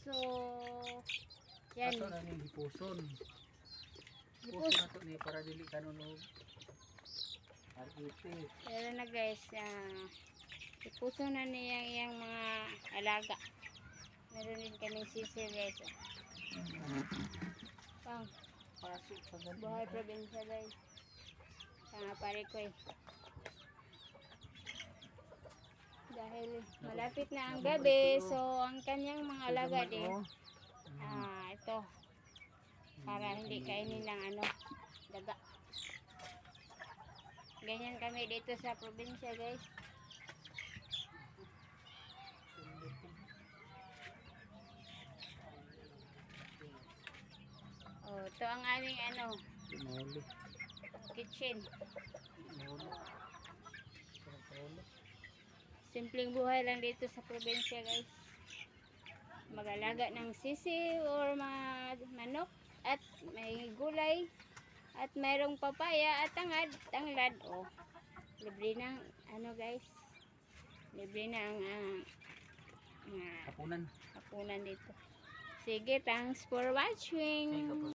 So, yan. Ato na ni hipuson. Hipuson Hipus. na to ni para dili kanunog. RPP. Pero na guys, ipuso na niya yung mga alaga. Meron din kaming sisir guys. Pang, Pasok sa ganun. buhay probinsya guys. Mga pare ko eh. Dahil malapit na ang gabi, so ang kanyang mga alaga din, ito, para hindi kainin ng daga. Ganyan kami dito sa probinsya guys. Oh, ito ang aming Muli. kitchen. Muli. Simpleng buhay lang dito sa probinsya guys. Mag-alaga ng sisi or mga manok at may gulay at mayroong papaya at tanglad. Oh, libre na guys. Libre na ang Hapunan. hapunan dito. Sige, thanks for watching.